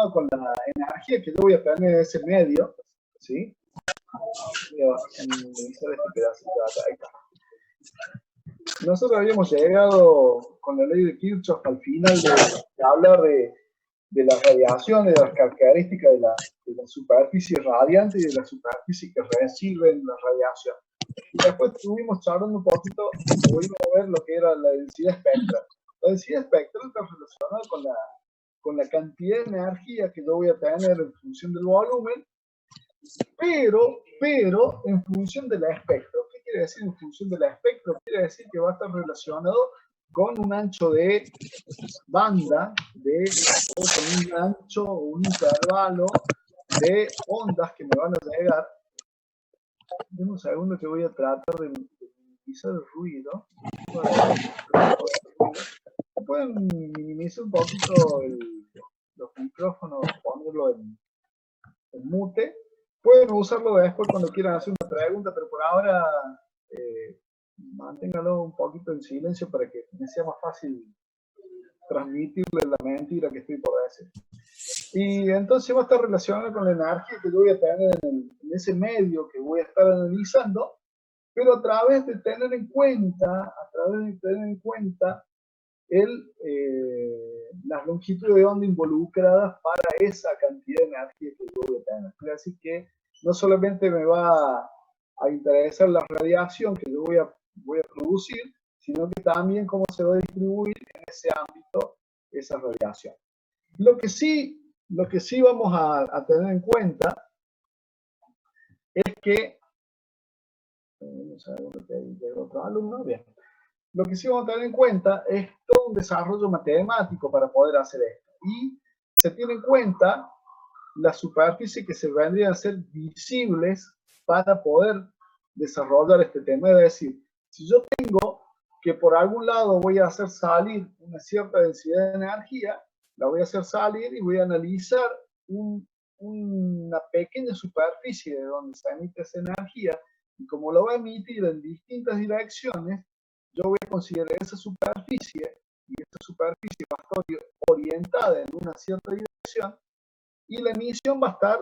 relacionado con la energía que yo voy a tener en ese medio, ¿sí? Voy a minimizar este pedacito de acá. Ahí está. Nosotros habíamos llegado con la ley de Kirchhoff al final de hablar de la radiación, de las características de la superficie radiante y de la superficie que recibe la radiación. Y después estuvimos charlando un poquito, pudimos ver lo que era la densidad espectral. La densidad espectral está relacionada con la cantidad de energía que yo voy a tener en función del volumen, pero en función del espectro. ¿Qué quiere decir en función del espectro? Quiere decir que va a estar relacionado con un ancho de banda, o con un ancho o un intervalo de ondas que me van a llegar. Deme un segundo que voy a tratar de minimizar el ruido. Pueden minimizar un poquito los micrófonos, ponerlo en mute. Pueden usarlo después cuando quieran hacer una pregunta, pero por ahora manténgalo un poquito en silencio para que me sea más fácil transmitirle la mentira que estoy por decir. Y entonces va a estar relacionado con la energía que yo voy a tener en ese medio que voy a estar analizando, pero a través de tener en cuenta, las longitudes de onda involucradas para esa cantidad de energía que yo voy a tener. Así que no solamente me va a interesar la radiación que yo voy a producir, sino que también cómo se va a distribuir en ese ámbito esa radiación. Lo que sí vamos a tener en cuenta es que, otro alumno, bien. Lo que sí vamos a tener en cuenta es todo un desarrollo matemático para poder hacer esto. Y se tiene en cuenta la superficie que se vendrían a ser visibles para poder desarrollar este tema. Es decir, si yo tengo que por algún lado voy a hacer salir una cierta densidad de energía, la voy a hacer salir y voy a analizar una pequeña superficie de donde se emite esa energía, y como lo va a emitir en distintas direcciones, yo voy a considerar esa superficie, y esa superficie va a estar orientada en una cierta dirección, y la emisión va a estar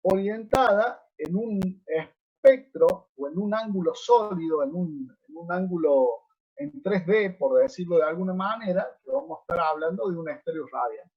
orientada en un espectro o en un ángulo sólido, en un ángulo en 3D, por decirlo de alguna manera, que vamos a estar hablando de un estéreo radial.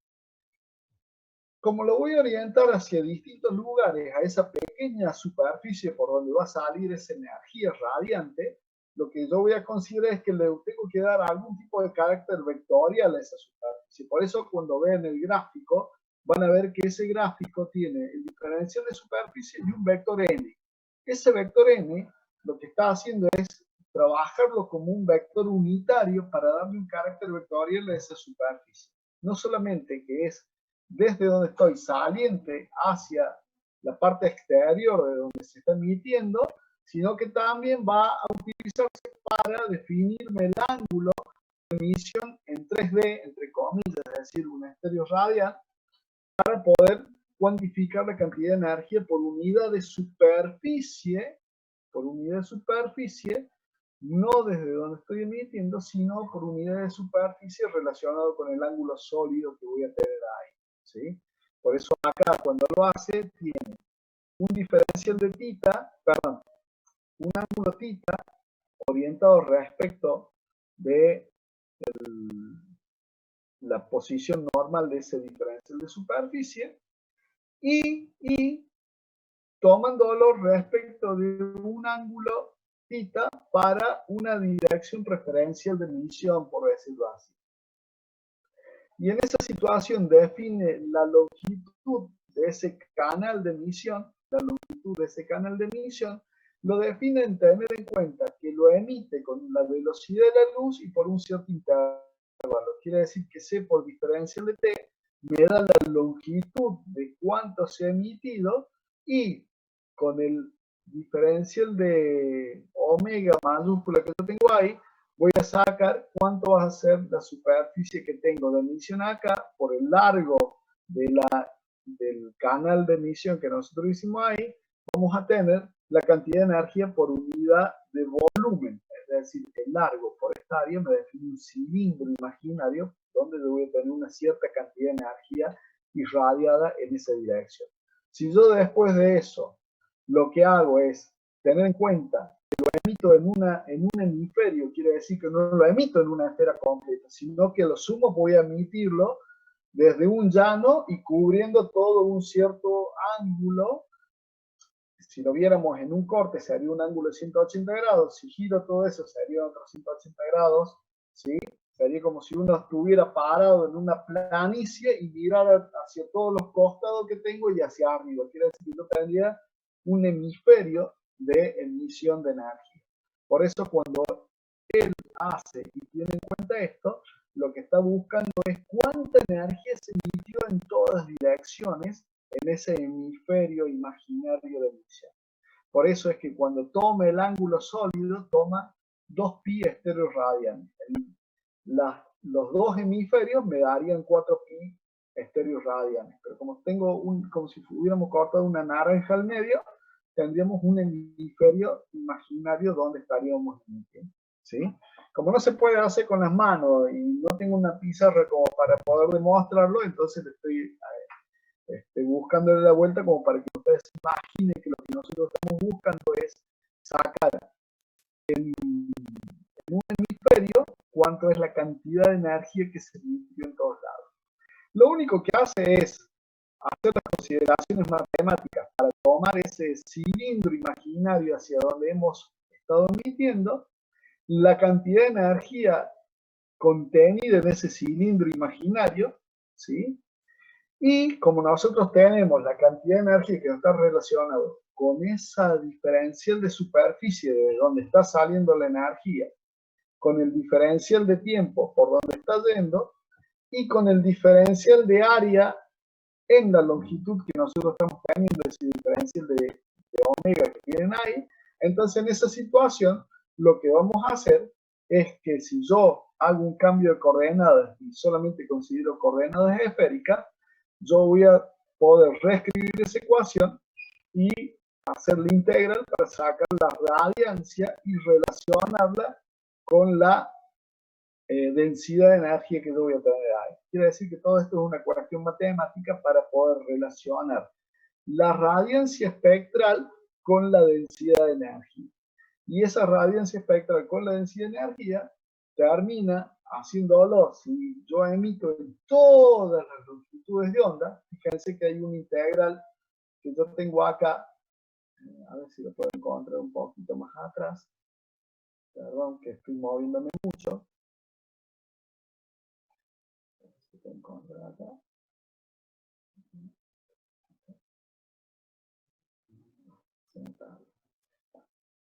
Como lo voy a orientar hacia distintos lugares, a esa pequeña superficie por donde va a salir esa energía radiante, lo que yo voy a considerar es que le tengo que dar algún tipo de carácter vectorial a esa superficie. Por eso cuando vean el gráfico, van a ver que ese gráfico tiene el diferencial de superficie y un vector n. Ese vector n lo que está haciendo es trabajarlo como un vector unitario para darle un carácter vectorial a esa superficie. No solamente que es desde donde estoy saliente hacia la parte exterior de donde se está emitiendo, sino que también va a utilizarse para definirme el ángulo de emisión en 3D, entre comillas, es decir, un estéreo radial, para poder cuantificar la cantidad de energía por unidad de superficie, no desde donde estoy emitiendo, sino por unidad de superficie relacionado con el ángulo sólido que voy a tener ahí, ¿sí? Por eso acá cuando lo hace tiene un diferencial de tita, perdón, un ángulo tita orientado respecto de la posición normal de ese diferencial de superficie y tomándolo respecto de un ángulo θ para una dirección preferencial de emisión, por decirlo así. Y en esa situación define la longitud de ese canal de emisión, lo define en tener en cuenta que lo emite con la velocidad de la luz y por un cierto intervalo. Quiere decir que C por diferencial de T me da la longitud de cuánto se ha emitido, y con el diferencial de omega mayúscula que yo tengo ahí, voy a sacar cuánto va a ser la superficie que tengo de emisión acá por el largo del canal de emisión que nosotros hicimos ahí. Vamos a tener la cantidad de energía por unidad de volumen, es decir, el largo por esta área me define un cilindro imaginario donde yo voy a tener una cierta cantidad de energía irradiada en esa dirección. Si yo después de eso lo que hago es tener en cuenta que lo emito en un hemisferio, quiere decir que no lo emito en una esfera completa, sino que lo sumo voy a emitirlo desde un llano y cubriendo todo un cierto ángulo. Si lo viéramos en un corte sería un ángulo de 180 grados, si giro todo eso sería otros 180 grados, ¿sí? Sería como si uno estuviera parado en una planicie y mirara hacia todos los costados que tengo y hacia arriba. Quiere decir que yo tendría un hemisferio de emisión de energía. Por eso cuando él hace y tiene en cuenta esto, lo que está buscando es cuánta energía se emitió en todas direcciones en ese hemisferio imaginario de emisión. Por eso es que cuando toma el ángulo sólido, toma 2pi estéreos radianes. Los dos hemisferios me darían 4pi estéreos radianes. Pero como tengo como si hubiéramos cortado una naranja al medio, tendríamos un hemisferio imaginario donde estaríamos emitiendo, ¿sí? Como no se puede hacer con las manos y no tengo una pizarra como para poder demostrarlo, entonces le estoy buscándole la vuelta como para que ustedes se imaginen que lo que nosotros estamos buscando es sacar en un hemisferio cuánto es la cantidad de energía que se emitió en todos lados. Lo único que hace es hacer las consideraciones matemáticas para tomar ese cilindro imaginario hacia donde hemos estado emitiendo, la cantidad de energía contenida en ese cilindro imaginario, ¿sí? Y como nosotros tenemos la cantidad de energía que está relacionada con esa diferencial de superficie de donde está saliendo la energía, con el diferencial de tiempo por donde está yendo, y con el diferencial de área en la longitud que nosotros estamos teniendo, ese diferencial de omega que tienen ahí, entonces en esa situación lo que vamos a hacer es que si yo hago un cambio de coordenadas y solamente considero coordenadas esféricas, yo voy a poder reescribir esa ecuación y hacer la integral para sacar la radiancia y relacionarla con la densidad de energía que yo voy a tener ahí. Quiere decir que todo esto es una cuestión matemática para poder relacionar la radiancia espectral con la densidad de energía. Y esa radiancia espectral con la densidad de energía termina haciéndolo, si yo emito en todas las longitudes de onda, fíjense que hay una integral que yo tengo acá, a ver si lo puedo encontrar un poquito más atrás, perdón que estoy moviéndome mucho, encontrar acá.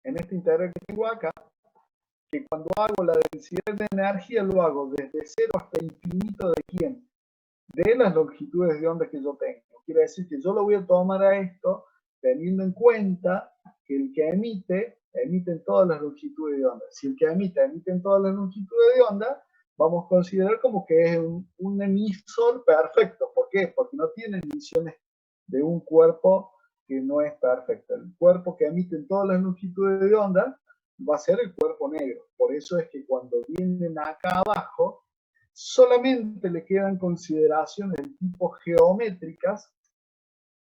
En esta integral que tengo acá, que cuando hago la densidad de energía lo hago desde 0 hasta infinito de quién, de las longitudes de onda que yo tengo. Quiere decir que yo lo voy a tomar a esto teniendo en cuenta que el que emite en todas las longitudes de onda. Si el que emite en todas las longitudes de onda, vamos a considerar como que es un emisor perfecto. ¿Por qué? Porque no tiene emisiones de un cuerpo que no es perfecto. El cuerpo que emite en todas las longitudes de onda va a ser el cuerpo negro. Por eso es que cuando vienen acá abajo, solamente le quedan consideraciones de tipo geométricas,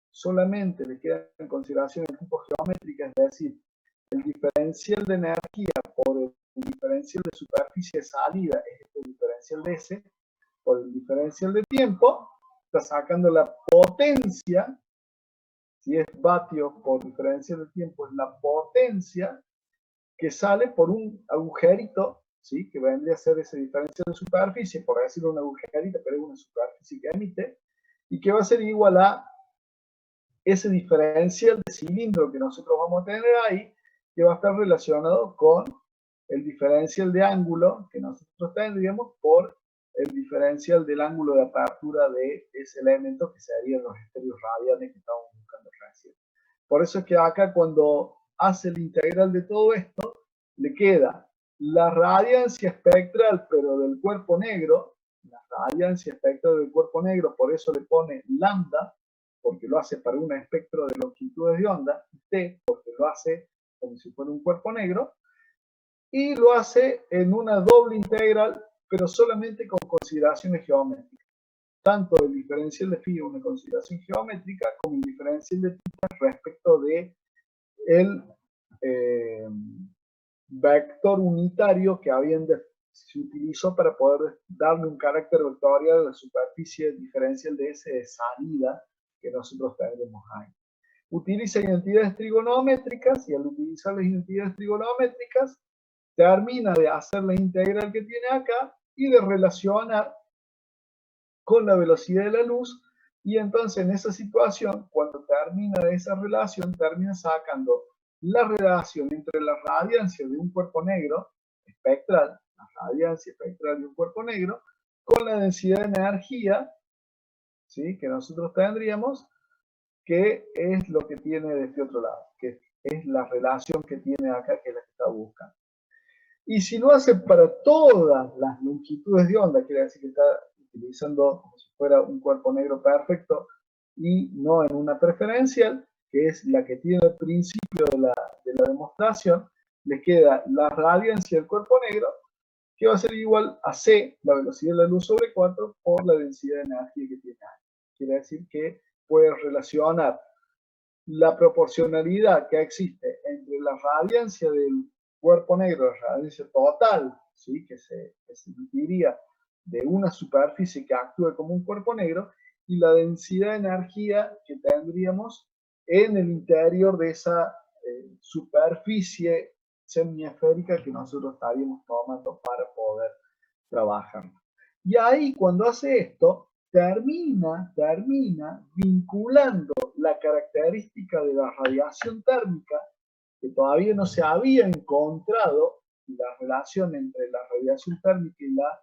solamente le quedan consideraciones de tipo geométricas, es decir, el diferencial de energía por el diferencial de superficie de salida es este diferencial de S, por el diferencial de tiempo, está sacando la potencia, si es vatios por diferencial de tiempo, es la potencia que sale por un agujerito, ¿sí? Que vendría a ser ese diferencial de superficie, por decirlo una agujerita, pero es una superficie que emite, y que va a ser igual a ese diferencial de cilindro que nosotros vamos a tener ahí, que va a estar relacionado con el diferencial de ángulo que nosotros tendríamos por el diferencial del ángulo de apertura de ese elemento que serían los estéreos radianes que estamos buscando recién. Por eso es que acá cuando hace el integral de todo esto, le queda la radiancia espectral, pero del cuerpo negro, la radiancia espectral del cuerpo negro, por eso le pone lambda, porque lo hace para un espectro de longitudes de onda, y T, porque lo hace como si fuera un cuerpo negro, y lo hace en una doble integral, pero solamente con consideraciones geométricas. tanto el diferencial de phi, una consideración geométrica, como el diferencial de θ respecto de el vector unitario que se utilizó para poder darle un carácter vectorial a la superficie diferencial de S de salida que nosotros tendremos ahí. Utiliza identidades trigonométricas y al utilizar las identidades trigonométricas termina de hacer la integral que tiene acá y de relacionar con la velocidad de la luz, y entonces en esa situación, cuando termina de esa relación, termina sacando la relación entre la radiancia de un cuerpo negro espectral, la radiancia espectral de un cuerpo negro, con la densidad de energía, ¿sí?, que nosotros tendríamos, que es lo que tiene de este otro lado, que es la relación que tiene acá, que es la que está buscando. Y si lo hace para todas las longitudes de onda, quiere decir que está utilizando como si fuera un cuerpo negro perfecto y no en una preferencial, que es la que tiene al principio de la demostración, le queda la radiancia del cuerpo negro, que va a ser igual a C, la velocidad de la luz sobre 4, por la densidad de energía que tiene ahí. Quiere decir que puede relacionar la proporcionalidad que existe entre la radiancia del cuerpo negro, la radiancia total, ¿sí?, que se diría de una superficie que actúe como un cuerpo negro, y la densidad de energía que tendríamos en el interior de esa superficie semiesférica que nosotros estaríamos tomando para poder trabajar. Y ahí, cuando hace esto, termina vinculando la característica de la radiación térmica, que todavía no se había encontrado la relación entre la radiación térmica y la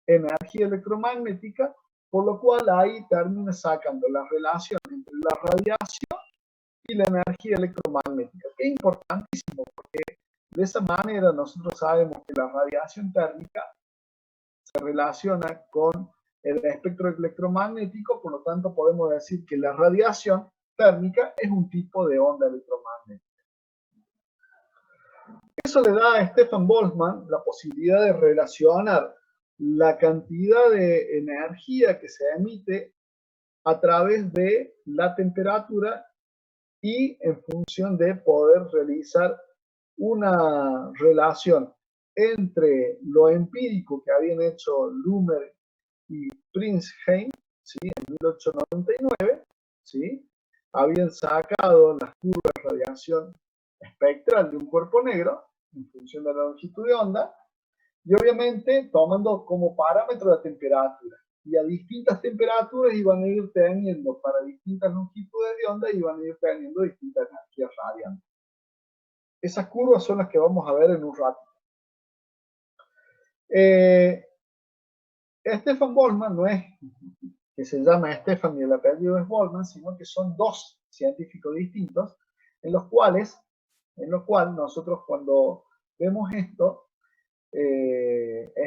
energía electromagnética, por lo cual ahí termina sacando la relación entre la radiación y la energía electromagnética, que es importantísimo, porque de esa manera nosotros sabemos que la radiación térmica se relaciona con el espectro electromagnético, por lo tanto podemos decir que la radiación térmica es un tipo de onda electromagnética. Eso le da a Stefan Boltzmann la posibilidad de relacionar la cantidad de energía que se emite a través de la temperatura y en función de poder realizar una relación entre lo empírico que habían hecho Lummer y Prinzheim, ¿sí?, en 1899, ¿sí?, habían sacado las curvas de radiación espectral de un cuerpo negro en función de la longitud de onda, y obviamente tomando como parámetro la temperatura. Y a distintas temperaturas iban a ir teniendo, para distintas longitudes de onda, iban a ir teniendo distintas energías radiantes. Esas curvas son las que vamos a ver en un rato. Stefan Boltzmann no es que se llama Stefan y el apellido es Boltzmann, sino que son dos científicos distintos, en los cuales nosotros, cuando vemos esto,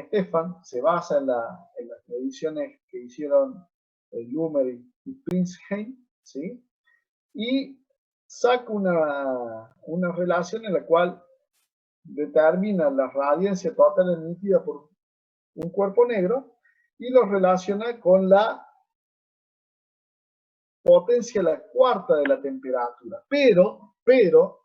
Stefan se basa en las mediciones que hicieron Lummer y Prinzheim, ¿sí?, y saca una relación en la cual determina la radiancia total emitida por un cuerpo negro y lo relaciona con la potencia a la cuarta de la temperatura, pero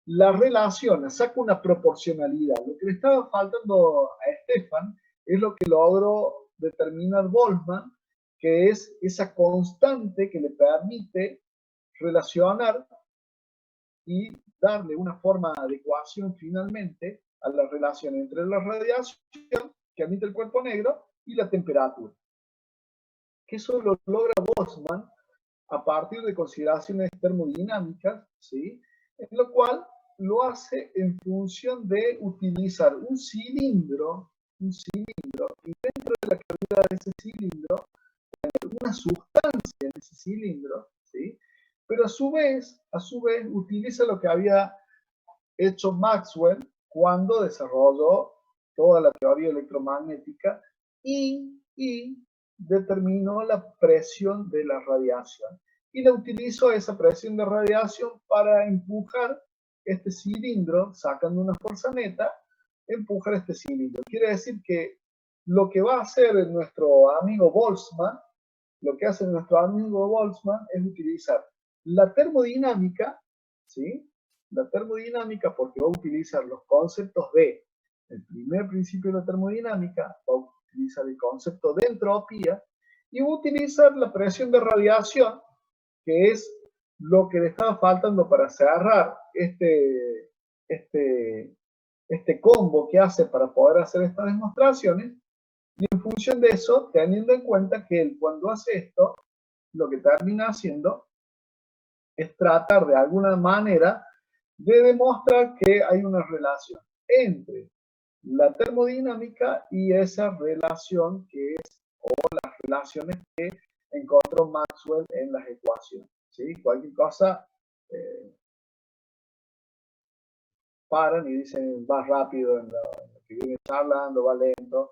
la relaciona, saca una proporcionalidad. Lo que le estaba faltando a Stefan es lo que logró determinar Boltzmann, que es esa constante que le permite relacionar y darle una forma de ecuación finalmente a la relación entre la radiación que emite el cuerpo negro y la temperatura. Que eso lo logra Boltzmann a partir de consideraciones termodinámicas, ¿sí?, en lo cual lo hace en función de utilizar un cilindro, y dentro de la cavidad de ese cilindro, tener una sustancia en ese cilindro, ¿sí?, pero a su vez utiliza lo que había hecho Maxwell cuando desarrolló toda la teoría electromagnética y determinó la presión de la radiación. Y la utilizó esa presión de radiación para empujar este cilindro, sacando una fuerza neta, empujar este cilindro. Quiere decir que lo que va a hacer nuestro amigo Boltzmann lo que hace nuestro amigo Boltzmann es utilizar la termodinámica, ¿sí? La termodinámica, porque va a utilizar los conceptos de el primer principio de la termodinámica, va a utilizar el concepto de entropía y va a utilizar la presión de radiación, que es lo que le estaba faltando para cerrar este combo que hace para poder hacer estas demostraciones. Y en función de eso, teniendo en cuenta que él cuando hace esto, lo que termina haciendo es tratar de alguna manera de demostrar que hay una relación entre la termodinámica y esa relación que es, o las relaciones que encontró Maxwell en las ecuaciones. ¿Sí? Cualquier cosa, paran y dicen, va rápido en lo que viene charlando, va lento.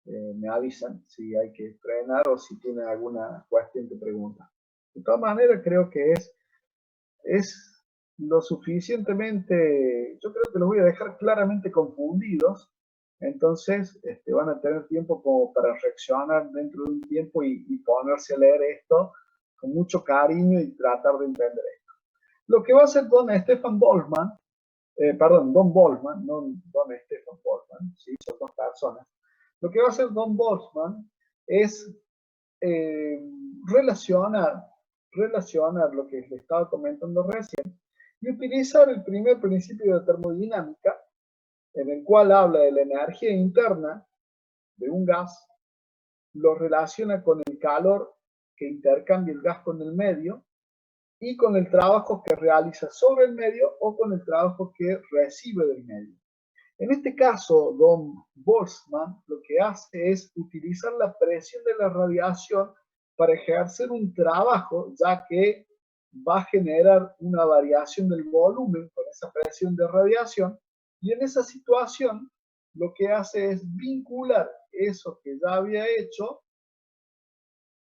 Me avisan si hay que frenar o si tienen alguna cuestión que preguntar. De todas maneras, creo que es lo suficientemente, yo creo que los voy a dejar claramente confundidos, entonces van a tener tiempo como para reaccionar dentro de un tiempo y ponerse a leer esto con mucho cariño y tratar de entender esto. Lo que va a hacer don Stefan Boltzmann, Don Boltzmann, no Don Stefan Boltzmann, ¿sí? Son dos personas. Lo que va a hacer don Boltzmann es relacionar lo que les estaba comentando recién y utilizar el primer principio de termodinámica, en el cual habla de la energía interna de un gas, lo relaciona con el calor que intercambia el gas con el medio y con el trabajo que realiza sobre el medio o con el trabajo que recibe del medio. En este caso, don Boltzmann lo que hace es utilizar la presión de la radiación para ejercer un trabajo, ya que va a generar una variación del volumen con esa presión de radiación, y en esa situación lo que hace es vincular eso que ya había hecho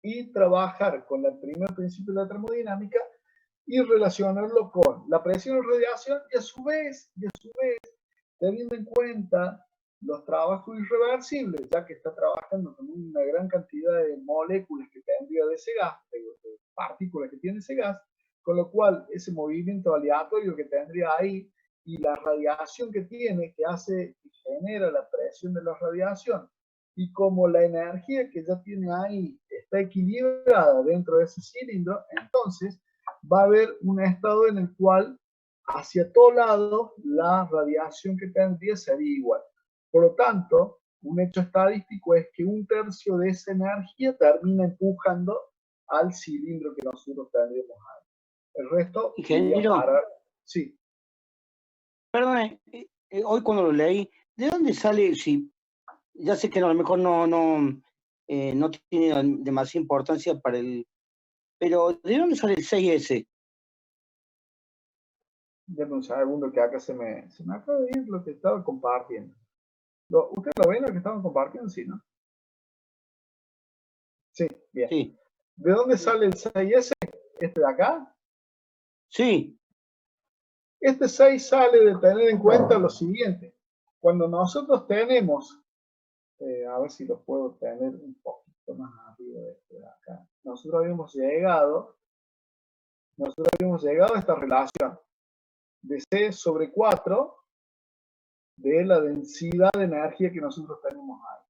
y trabajar con el primer principio de la termodinámica y relacionarlo con la presión de radiación y a su vez, teniendo en cuenta los trabajos irreversibles, ya que está trabajando con una gran cantidad de moléculas que tendría de ese gas, de partículas que tiene ese gas, con lo cual ese movimiento aleatorio que tendría ahí y la radiación que tiene, que hace, que genera la presión de la radiación, y como la energía que ya tiene ahí está equilibrada dentro de ese cilindro, entonces va a haber un estado en el cual hacia todo lado la radiación que tendría sería igual. Por lo tanto, un hecho estadístico es que un tercio de esa energía termina empujando al cilindro que nosotros tendríamos ahí. El resto iría a parar. Sí. Perdón, hoy cuando lo leí, ¿de dónde sale? Si ya sé que a lo mejor no tiene demasiada importancia para el... Pero, ¿de dónde sale el 6S? Denme un segundo que acá se me acaba de ir lo que estaba compartiendo. ¿Ustedes lo ven lo que estaban compartiendo? Sí, ¿no? Sí, bien. Sí. ¿De dónde sale el 6S? ¿Este de acá? Sí. Este 6 sale de tener en cuenta lo siguiente. Cuando nosotros tenemos, a ver si lo puedo tener un poquito más arriba de este de acá. Nosotros habíamos llegado a esta relación de C sobre 4 de la densidad de energía que nosotros tenemos ahí.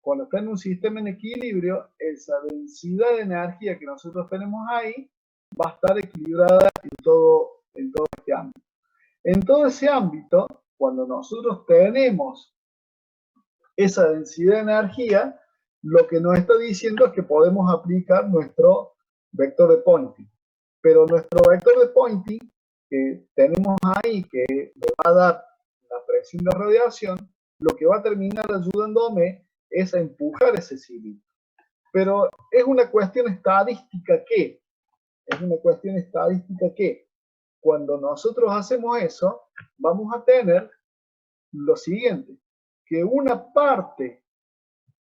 Cuando está en un sistema en equilibrio, esa densidad de energía que nosotros tenemos ahí va a estar equilibrada en todo este ámbito. En todo ese ámbito, cuando nosotros tenemos esa densidad de energía, lo que nos está diciendo es que podemos aplicar nuestro vector de Poynting. Pero nuestro vector de Poynting que tenemos ahí, que le va a dar la presión de radiación, lo que va a terminar ayudándome es a empujar ese cilindro. Pero es una cuestión estadística que cuando nosotros hacemos eso, vamos a tener lo siguiente, que una parte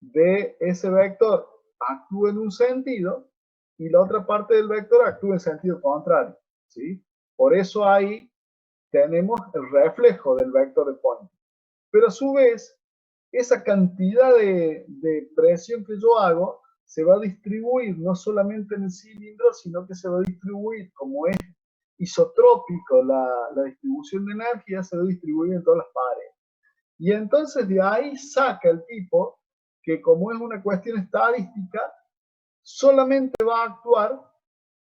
de ese vector actúa en un sentido y la otra parte del vector actúa en sentido contrario, ¿sí? Por eso ahí tenemos el reflejo del vector de Poynting. Pero a su vez, esa cantidad de presión que yo hago se va a distribuir no solamente en el cilindro, sino que se va a distribuir, como es isotrópico la distribución de energía, se va a distribuir en todas las paredes. Y entonces de ahí saca el tipo que, como es una cuestión estadística, solamente va a actuar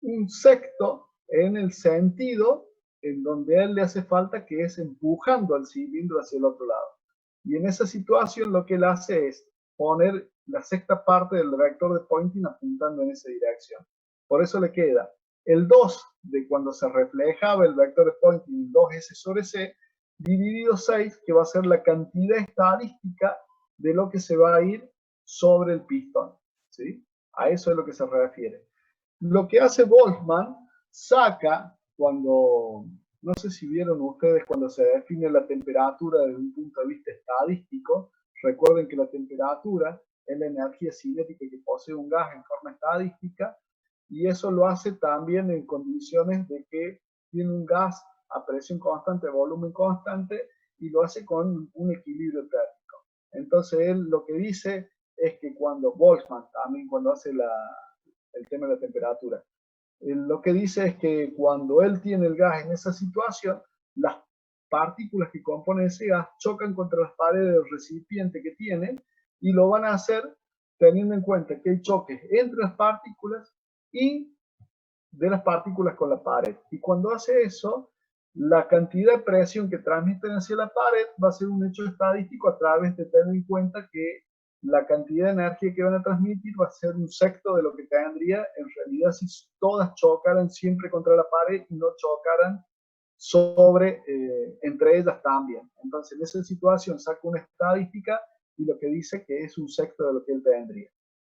un secto en el sentido en donde a él le hace falta, que es empujando al cilindro hacia el otro lado. Y en esa situación lo que él hace es poner la sexta parte del vector de Poynting apuntando en esa dirección. Por eso le queda el 2 de cuando se reflejaba el vector de Poynting, 2S sobre C, dividido 6, que va a ser la cantidad estadística de lo que se va a ir sobre el pistón, ¿sí? A eso es lo que se refiere. Lo que hace Boltzmann, saca cuando, no sé si vieron ustedes cuando se define la temperatura desde un punto de vista estadístico. Recuerden que la temperatura es la energía cinética que posee un gas en forma estadística, y eso lo hace también en condiciones de que tiene un gas a presión constante, volumen constante, y lo hace con un equilibrio térmico. Entonces él lo que dice es que cuando Boltzmann, también cuando hace el tema de la temperatura, lo que dice es que cuando él tiene el gas en esa situación, las partículas que componen ese gas chocan contra las paredes del recipiente que tiene, y lo van a hacer teniendo en cuenta que hay choques entre las partículas y de las partículas con la pared. Y cuando hace eso, la cantidad de presión que transmiten hacia la pared va a ser un hecho estadístico a través de tener en cuenta que la cantidad de energía que van a transmitir va a ser un sexto de lo que tendría en realidad si todas chocaran siempre contra la pared y no chocaran entre ellas también. Entonces, en esa situación saca una estadística y lo que dice que es un sexto de lo que él tendría.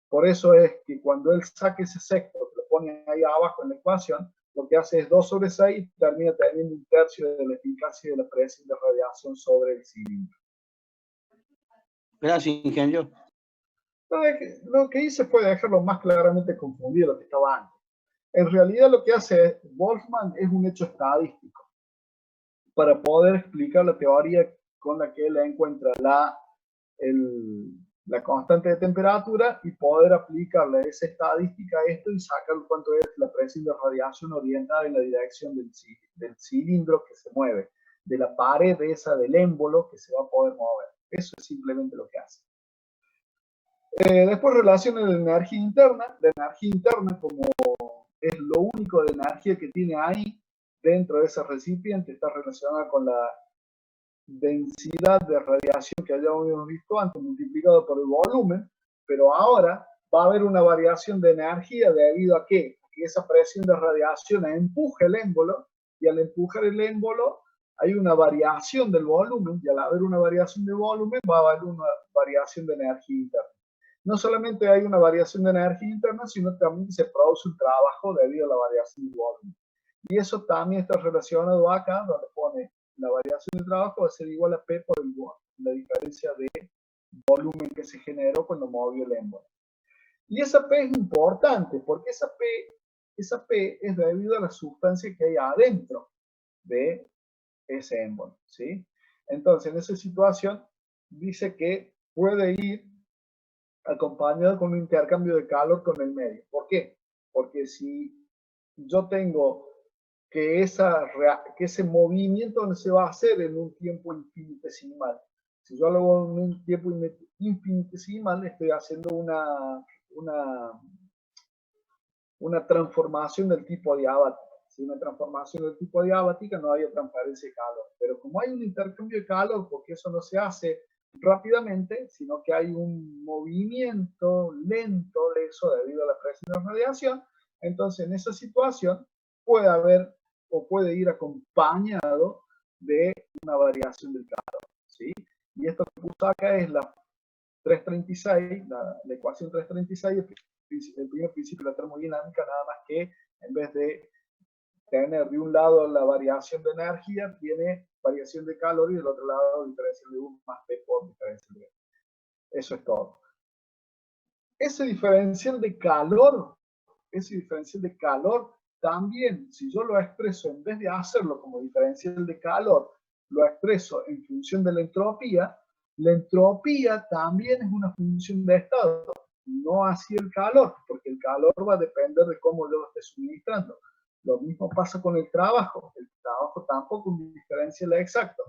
Por eso es que cuando él saque ese sexto, que lo pone ahí abajo en la ecuación, lo que hace es 2 sobre 6 y termina teniendo un tercio de la eficacia de la presión de radiación sobre el cilindro. Gracias, ingeniero. Lo que hice fue dejarlo más claramente confundido lo que estaba antes. En realidad lo que hace Boltzmann es un hecho estadístico para poder explicar la teoría con la que él encuentra la constante de temperatura y poder aplicarle esa estadística a esto y sacar cuánto es la presión de radiación orientada en la dirección del cilindro que se mueve, de la pared esa del émbolo que se va a poder mover. Eso es simplemente lo que hace. Después relaciona la energía interna. La energía interna, como es lo único de energía que tiene ahí dentro de ese recipiente, está relacionada con la densidad de radiación que habíamos visto antes, multiplicado por el volumen, pero ahora va a haber una variación de energía debido a que esa presión de radiación empuja el émbolo, y al empujar el émbolo hay una variación del volumen, y al haber una variación de volumen va a haber una variación de energía interna. No solamente hay una variación de energía interna, sino también se produce un trabajo debido a la variación del volumen. Y eso también está relacionado acá, donde pone la variación de trabajo va a ser igual a P por la diferencia de volumen que se generó cuando movió el émbolo. Y esa P es importante, porque esa P es debido a la sustancia que hay adentro de ese émbolo, ¿sí? Entonces, en esa situación, dice que puede ir acompañado con un intercambio de calor con el medio. ¿Por qué? Porque si yo tengo que ese movimiento no se va a hacer en un tiempo infinitesimal. Si yo lo hago en un tiempo infinitesimal, estoy haciendo una transformación del tipo adiabática. Si una transformación del tipo adiabática no había transferencia de calor. Pero como hay un intercambio de calor, porque eso no se hace rápidamente, sino que hay un movimiento lento de eso debido a la presión de radiación, entonces en esa situación puede haber o puede ir acompañado de una variación del calor, ¿sí? Y esto que puso acá es la 336, la ecuación 336, el primer principio de la termodinámica, nada más que en vez de tener de un lado la variación de energía, tiene variación de calor, y del otro lado diferencial de U más P por diferencial de U. Eso es todo. Ese diferencial de calor también, si yo lo expreso, en vez de hacerlo como diferencial de calor, lo expreso en función de la entropía también es una función de estado. no así el calor, porque el calor va a depender de cómo yo lo esté suministrando. Lo mismo pasa con el trabajo tampoco un diferencial exacto.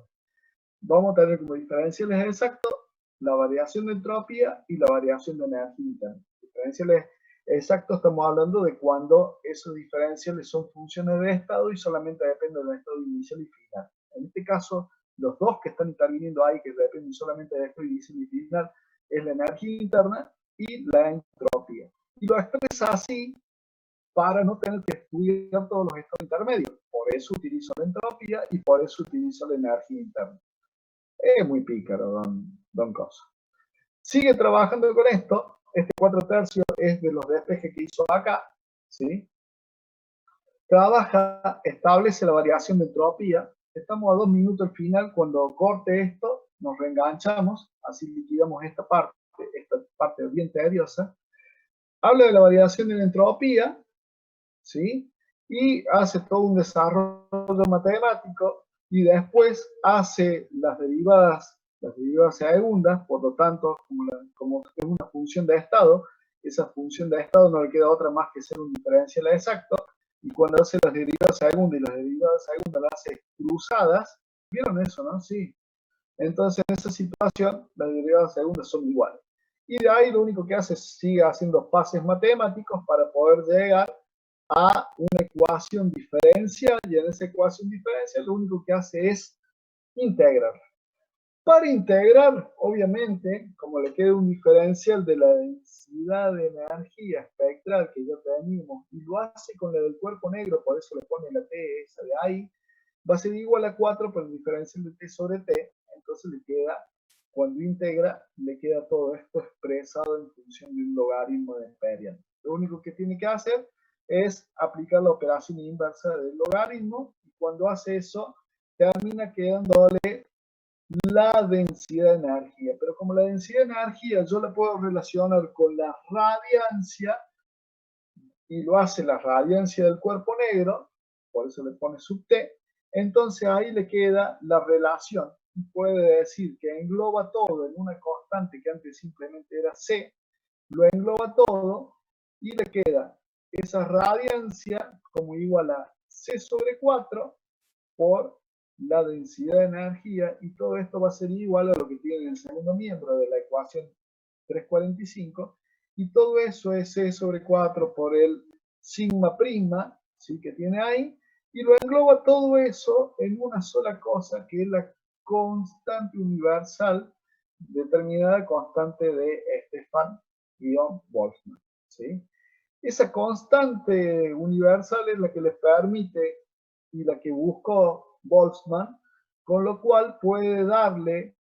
Vamos a tener como diferenciales exactos la variación de entropía y la variación de energía interna. Diferenciales exactos estamos hablando de cuando esos diferenciales son funciones de estado y solamente dependen del estado inicial y final. En este caso, los dos que están interviniendo ahí, que dependen solamente del estado inicial y final, es la energía interna y la entropía. Y lo expresa así para no tener que estudiar todos los estados intermedios. Por eso utilizo la entropía y por eso utilizo la energía interna. Es muy pícaro, don Cosa. Sigue trabajando con esto. Este 4/3 es de los despejes que hizo acá, ¿sí? Trabaja, establece la variación de entropía. Estamos a 2 minutos al final. Cuando corte esto, nos reenganchamos, así liquidamos esta parte bien tediosa. Habla de la variación de la entropía, ¿sí? Y hace todo un desarrollo matemático y después hace las derivadas segundas. Por lo tanto, como es una función de estado, esa función de estado no le queda otra más que ser un diferencial exacto, y cuando hace las derivadas segundas y las derivadas segundas las hace cruzadas, ¿vieron eso, no? Sí. Entonces, en esa situación, las derivadas segundas son iguales. Y de ahí lo único que hace es sigue haciendo pases matemáticos para poder llegar a una ecuación diferencial, y en esa ecuación diferencial lo único que hace es integrar. Para integrar, obviamente, como le queda un diferencial de la densidad de energía espectral que ya teníamos, y lo hace con la del cuerpo negro, por eso le pone la T esa de ahí, va a ser igual a 4 por el diferencial de T sobre T. Entonces le queda, cuando integra, le queda todo esto expresado en función de un logaritmo de Perian. Lo único que tiene que hacer es aplicar la operación inversa del logaritmo, y cuando hace eso, termina quedándole la densidad de energía. Pero como la densidad de energía yo la puedo relacionar con la radiancia, y lo hace la radiancia del cuerpo negro, por eso le pone sub T, entonces ahí le queda la relación, y puede decir que engloba todo en una constante que antes simplemente era C, lo engloba todo, y le queda esa radiancia como igual a C sobre 4 por la densidad de energía, y todo esto va a ser igual a lo que tiene el segundo miembro de la ecuación 345, y todo eso es C sobre 4 por el sigma prima, ¿sí? Que tiene ahí, y lo engloba todo eso en una sola cosa, que es la constante universal, determinada constante de Stefan-Boltzmann, ¿sí? Esa constante universal es la que les permite y la que buscó Boltzmann, con lo cual puede darle